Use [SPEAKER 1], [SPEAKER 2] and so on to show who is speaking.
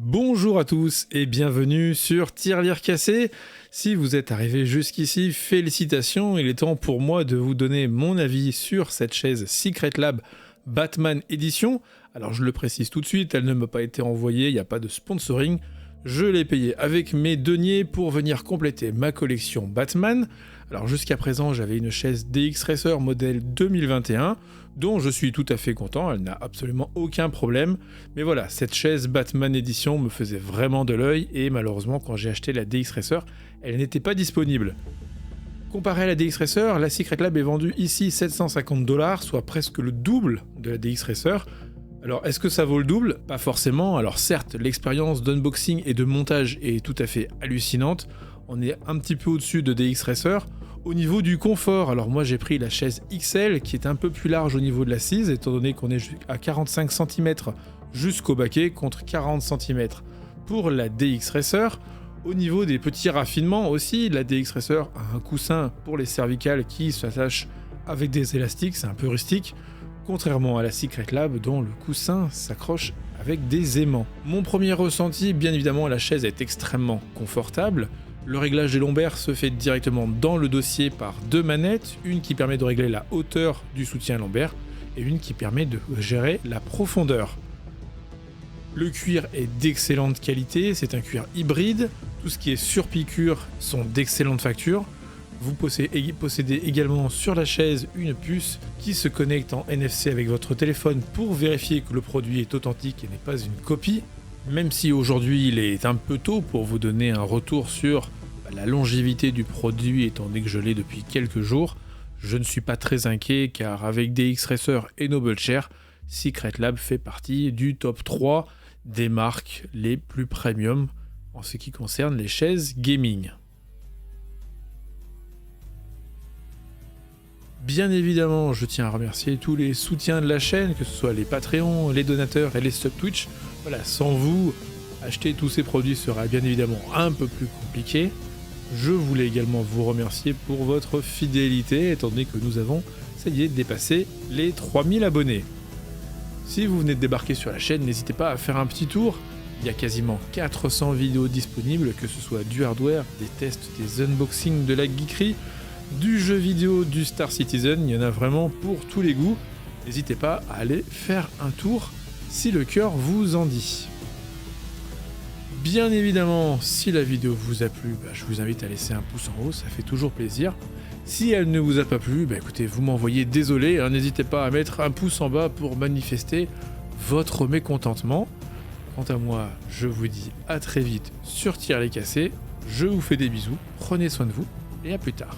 [SPEAKER 1] Bonjour à tous et bienvenue sur Tirelire Cassé. Si vous êtes arrivé jusqu'ici, félicitations, il est temps pour moi de vous donner mon avis sur cette chaise Secret Lab Batman Edition. Alors je le précise tout de suite, elle ne m'a pas été envoyée, il n'y a pas de sponsoring. Je l'ai payée avec mes deniers pour venir compléter ma collection Batman. Alors jusqu'à présent, j'avais une chaise DX Racer modèle 2021, dont je suis tout à fait content, elle n'a absolument aucun problème. Mais voilà, cette chaise Batman Edition me faisait vraiment de l'œil, et malheureusement quand j'ai acheté la DX Racer, elle n'était pas disponible. Comparé à la DX Racer, la Secret Lab est vendue ici 750$, soit presque le double de la DX Racer. Alors est-ce que ça vaut le double? Pas forcément, alors certes l'expérience d'unboxing et de montage est tout à fait hallucinante, on est un petit peu au-dessus de DX Racer. Au niveau du confort, alors moi j'ai pris la chaise XL qui est un peu plus large au niveau de l'assise, étant donné qu'on est à 45 cm jusqu'au baquet contre 40 cm pour la DX Racer. Au niveau des petits raffinements aussi, la DX Racer a un coussin pour les cervicales qui s'attache avec des élastiques, c'est un peu rustique, contrairement à la Secret Lab dont le coussin s'accroche avec des aimants. Mon premier ressenti, bien évidemment, la chaise est extrêmement confortable. Le réglage des lombaires se fait directement dans le dossier par deux manettes, une qui permet de régler la hauteur du soutien lombaire et une qui permet de gérer la profondeur. Le cuir est d'excellente qualité, c'est un cuir hybride, tout ce qui est surpiqûre sont d'excellente facture. Vous possédez également sur la chaise une puce qui se connecte en NFC avec votre téléphone pour vérifier que le produit est authentique et n'est pas une copie. Même si aujourd'hui il est un peu tôt pour vous donner un retour sur la longévité du produit étant donné que je l'ai depuis quelques jours, je ne suis pas très inquiet car avec DX Racer et Noble Chair, Secret Lab fait partie du top 3 des marques les plus premium en ce qui concerne les chaises gaming. Bien évidemment, je tiens à remercier tous les soutiens de la chaîne, que ce soit les Patreons, les donateurs et les subs Twitch. Voilà, sans vous, acheter tous ces produits sera bien évidemment un peu plus compliqué. Je voulais également vous remercier pour votre fidélité, étant donné que nous avons, ça y est, dépassé les 3000 abonnés. Si vous venez de débarquer sur la chaîne, n'hésitez pas à faire un petit tour. Il y a quasiment 400 vidéos disponibles, que ce soit du hardware, des tests, des unboxings, de la geekerie, du jeu vidéo, du Star Citizen, il y en a vraiment pour tous les goûts. N'hésitez pas à aller faire un tour si le cœur vous en dit. Bien évidemment, si la vidéo vous a plu, je vous invite à laisser un pouce en haut, ça fait toujours plaisir. Si elle ne vous a pas plu, écoutez, vous m'envoyez désolé, n'hésitez pas à mettre un pouce en bas pour manifester votre mécontentement. Quant à moi, je vous dis à très vite sur Tirelire Cassé, je vous fais des bisous, prenez soin de vous et à plus tard.